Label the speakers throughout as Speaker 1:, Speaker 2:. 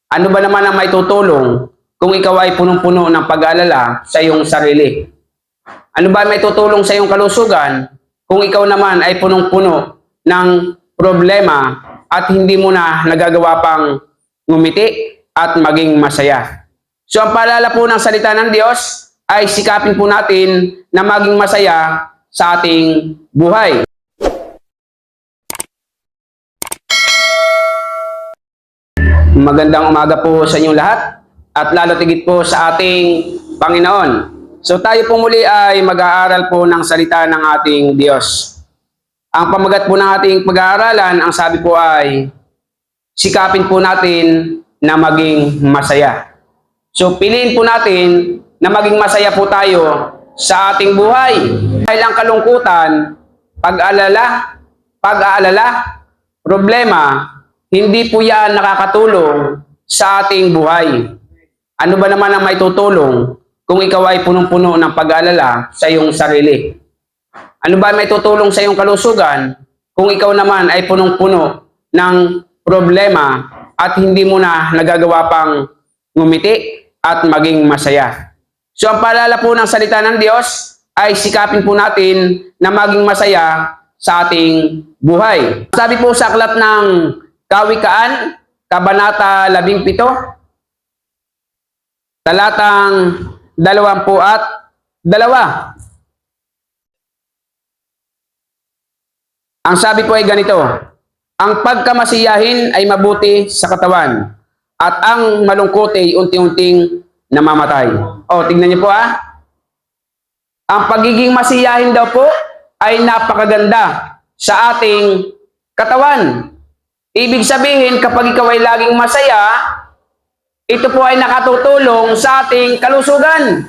Speaker 1: Ano ba naman ang maitutulong kung ikaw ay punong-puno ng pag-aalala sa iyong sarili? Ano ba may tutulong sa iyong kalusugan kung ikaw naman ay punong-puno ng problema at hindi mo na nagagawa pang ngumiti at maging masaya? So ang paalala po ng salita ng Diyos ay sikapin po natin na maging masaya sa ating buhay. Magandang umaga po sa inyong lahat at lalo tigit po sa ating Panginoon. So tayo po muli ay mag-aaral po ng salita ng ating Diyos. Ang pamagat po ng ating pag-aaralan, ang sabi po ay sikapin po natin na maging masaya. So piliin po natin na maging masaya po tayo sa ating buhay. Dahil ang kalungkutan, pag-aalala, problema, hindi po yan nakakatulong sa ating buhay. Ano ba naman ang maitutulong kung ikaw ay punong-puno ng pag-aalala sa iyong sarili? Ano ba may tutulong sa iyong kalusugan kung ikaw naman ay punong-puno ng problema at hindi mo na nagagawa pang ngumiti at maging masaya? So ang paalala po ng salita ng Diyos ay sikapin po natin na maging masaya sa ating buhay. Sabi po sa aklat ng Kawikaan, Kabanata 17, talatang 22. Ang sabi po ay ganito: ang pagkamasiyahin ay mabuti sa katawan, at ang malungkot ay unti-unting namamatay. O, tingnan niyo po Ang pagiging masiyahin daw po ay napakaganda sa ating katawan. Ibig sabihin, kapag ikaw ay laging masaya, ito po ay nakatutulong sa ating kalusugan.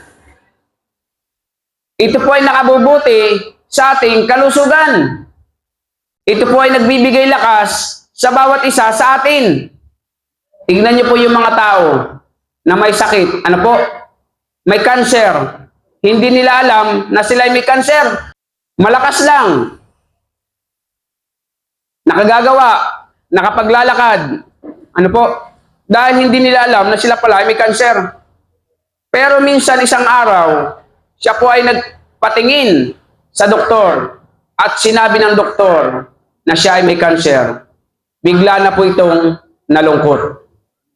Speaker 1: Ito po ay nakabubuti sa ating kalusugan. Ito po ay nagbibigay lakas sa bawat isa sa atin. Tignan niyo po yung mga tao na may sakit. Ano po? May cancer. Hindi nila alam na sila ay may cancer. Malakas lang. Nakagagawa. Nakapaglalakad. Ano po? Dahil hindi nila alam na sila pala ay may cancer. Pero minsan isang araw, siya po ay nagpatingin sa doktor at sinabi ng doktor na siya ay may cancer. Bigla na po itong nalungkot.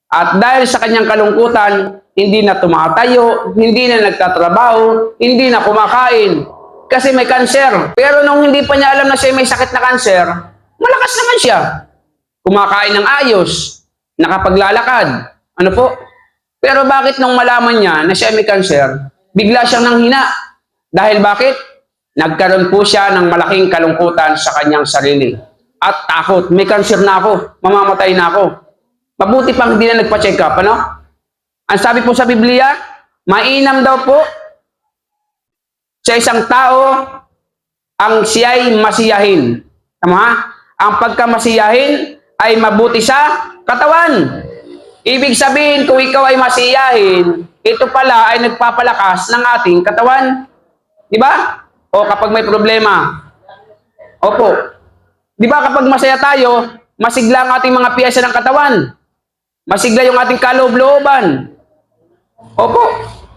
Speaker 1: At dahil sa kanyang kalungkutan, hindi na tumatayo, hindi na nagtatrabaho, hindi na kumakain kasi may cancer. Pero nung hindi pa niya alam na siya may sakit na cancer, malakas naman siya. Kumakain ng ayos, nakapaglalakad. Ano po? Pero bakit nung malaman niya na siya may cancer, bigla siyang nanghina? Dahil bakit? Nagkaroon po siya ng malaking kalungkutan sa kanyang sarili. At takot, may cancer na ako, mamamatay na ako. Mabuti pang hindi na nagpa-check up, ano? Ang sabi po sa Biblia, mainam daw po sa isang tao ang siya'y masiyahin. Tama? Ang pagkamasiyahin ay mabuti sa katawan. Ibig sabihin, kung ikaw ay masiyahin, ito pala ay nagpapalakas ng ating katawan. Di ba? O kapag may problema. Opo. Di ba kapag masaya tayo, masigla ang ating mga piyesa ng katawan. Masigla yung ating kaloob-looban. Opo.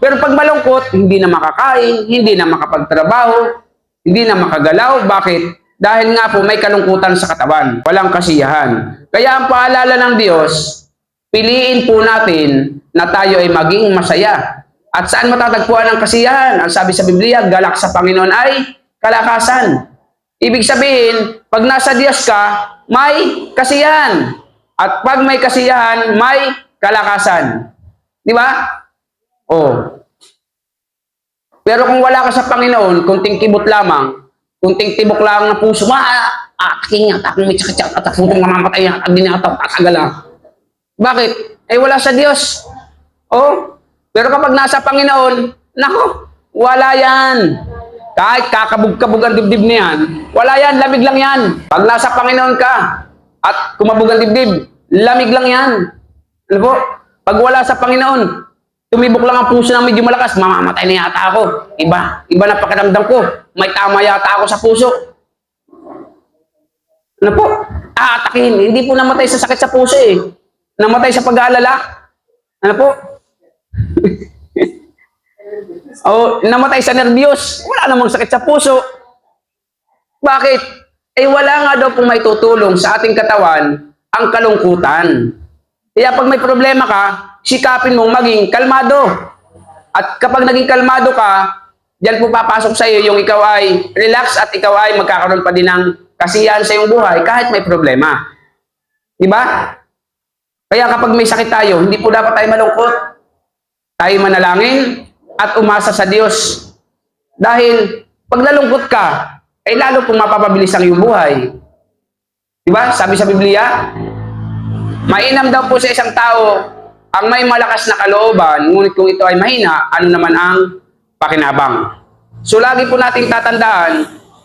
Speaker 1: Pero pag malungkot, hindi na makakain, hindi na makapagtrabaho, hindi na makagalaw. Bakit? Dahil nga po may kalungkutan sa katawan. Walang kasiyahan. Kaya ang paalala ng Diyos, piliin po natin na tayo ay maging masaya. At saan matatagpuan ang kasiyahan? Ang sabi sa Biblia, galak sa Panginoon ay kalakasan. Ibig sabihin, pag nasa Diyos ka, may kasiyahan. At pag may kasiyahan, may kalakasan. Di ba? Oh. Pero kung wala ka sa Panginoon, kunting kibot lamang, kunting tibok lang ng puso, ataking may sakit, atakutong mamamatay, atagala. Bakit? Eh wala sa Diyos. Oh. Pero kapag nasa Panginoon, nako, wala yan. Kahit kakabog-kabog ang dibdib niyan, wala yan, lamig lang yan. Pag nasa Panginoon ka, at kumabog ang dibdib, lamig lang yan. Ano po? Pag wala sa Panginoon, tumibok lang ang puso ng medyo malakas, mamamatay na yata ako. Iba na pakiramdam ko. May tama yata ako sa puso. Ano po? Aatakin. Hindi po namatay sa sakit sa puso eh. Namatay sa pag-aalala. Ano po? O, namatay sa nervyos. Wala namang sakit sa puso. Bakit? Eh, wala nga daw pong may tutulong sa ating katawan ang kalungkutan. Kaya pag may problema ka, sikapin mong maging kalmado. At kapag naging kalmado ka, diyan po papasok sa iyo yung ikaw ay relax at ikaw ay magkakaroon pa din ng kasiyahan sa iyong buhay kahit may problema. Di ba? Kaya kapag may sakit tayo, hindi po dapat tayo malungkot. Tayo manalangin at umasa sa Diyos. Dahil pag nalungkot ka, ay lalo pong mapapabilis ang iyong buhay. Di ba? Sabi sa Biblia, mainam daw po sa isang tao ang may malakas na kalooban, ngunit kung ito ay mahina, ano naman ang pakinabang? So lagi po nating tatandaan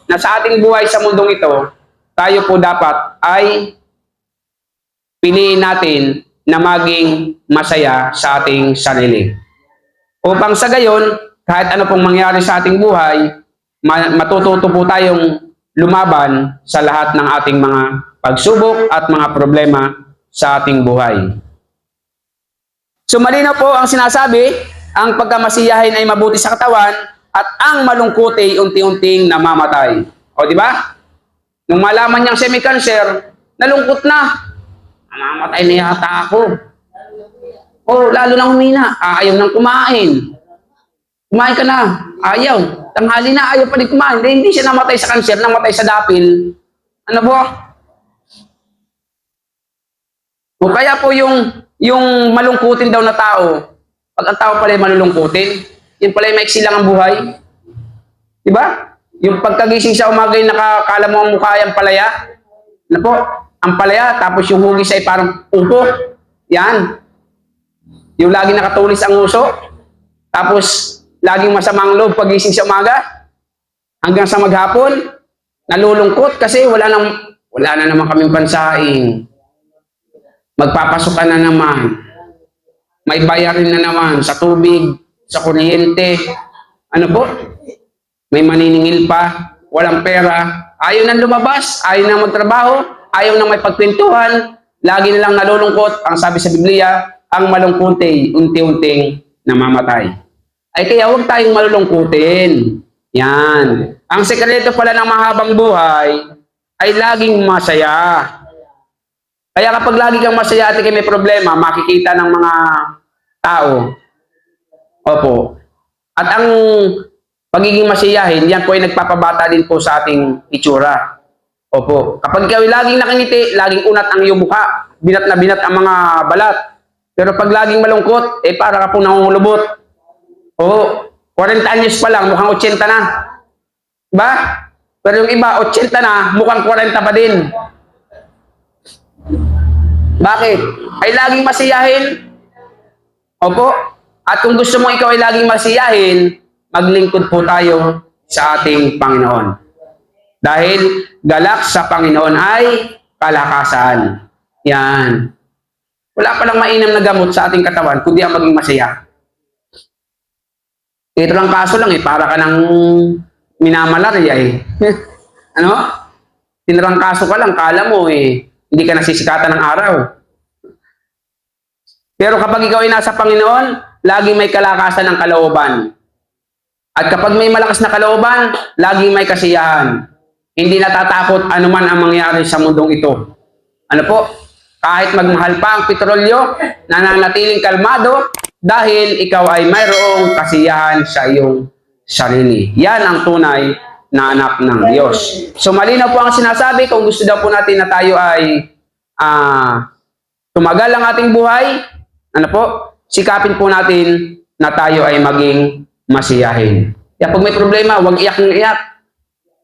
Speaker 1: na sa ating buhay sa mundong ito, tayo po dapat ay piliin natin na maging masaya sa ating sarili. Upang sa gayon, kahit ano pong mangyari sa ating buhay, matututo po tayong lumaban sa lahat ng ating mga pagsubok at mga problema sa ating buhay. So malinaw po ang sinasabi, ang pagkamasiyahin ay mabuti sa katawan at ang malungkot ay unti-unting namamatay. O di ba? Nung malaman niyang semi-cancer, nalungkot na. Namamatay na yata ako. O lalo nang humina, ayaw nang kumain. Kumain ka na, ayaw. Tanghali na, ayaw pa din kumain. Hindi siya namatay sa cancer, namatay sa dapil. Ano po? O kaya po yung malungkutin daw na tao, pag ang tao pala ay malulungkutin, yun pala ay maiksi lang ang buhay. Diba? Yung pagkagising sa umaga yung nakakala mo ang mukha ay ang palaya. Ano po? Ang palaya, tapos yung hugis ay parang upo. Yan. Yung lagi nakatulis ang uso. Tapos, laging masamang loob pagising sa umaga. Hanggang sa maghapon, nalulungkot kasi wala na naman kaming pansaing. Magpapasok ka na naman. May bayarin na naman sa tubig, sa kuryente. Ano po? May maniningil pa, walang pera. Ayaw nang lumabas, ayaw nang magtrabaho, ayaw nang may pagkwentuhan, lagi na lang nalulungkot. Ang sabi sa Biblia, ang malungkutin, unti-unting namamatay. Ay kaya huwag tayong malulungkutin. Yan. Ang sekreto pala ng mahabang buhay ay laging masaya. Kaya kapag lagi kang masaya at may problema, makikita ng mga tao. Opo. At ang pagiging masiyahin, yan po ay nagpapabata din po sa ating itsura. Opo. Kapag ikaw ay laging nakangiti, laging unat ang iyong mukha. Binat na binat ang mga balat. Pero pag laging malungkot, eh para ka pong nangungulubot. Oo. 40 anyos pa lang, mukhang 80 na. Diba? Pero yung iba, 80 na, mukhang 40 pa din. Bakit? Ay laging masiyahin. Opo. At kung gusto mo ikaw ay laging masiyahin, maglingkod po tayo sa ating Panginoon. Dahil galak sa Panginoon ay kalakasan. Yan. Wala palang mainam na gamot sa ating katawan, kundi ang maging masaya. Ito lang kaso lang para ka nang minamalarya ano? Tinrangkaso ka lang, kala mo hindi ka nasisikatan ng araw. Pero kapag ikaw ay nasa Panginoon, laging may kalakasan ng kalooban. At kapag may malakas na kalooban, laging may kasiyahan. Hindi natatakot anuman ang mangyari sa mundong ito. Ano po? Kahit magmahal pa ang petrolyo, nananatiling kalmado dahil ikaw ay mayroong kasiyahan sa iyong sarili. Yan ang tunay na anak ng Diyos. So malinaw po ang sinasabi, kung gusto daw po natin na tayo ay tumagal ang ating buhay, ano po, sikapin po natin na tayo ay maging masiyahin. Kaya pag may problema, huwag iyak ng iyak.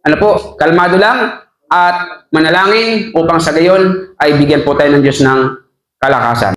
Speaker 1: Ano po, kalmado lang at manalangin upang sa gayon ay bigyan po tayo ng Diyos ng kalakasan.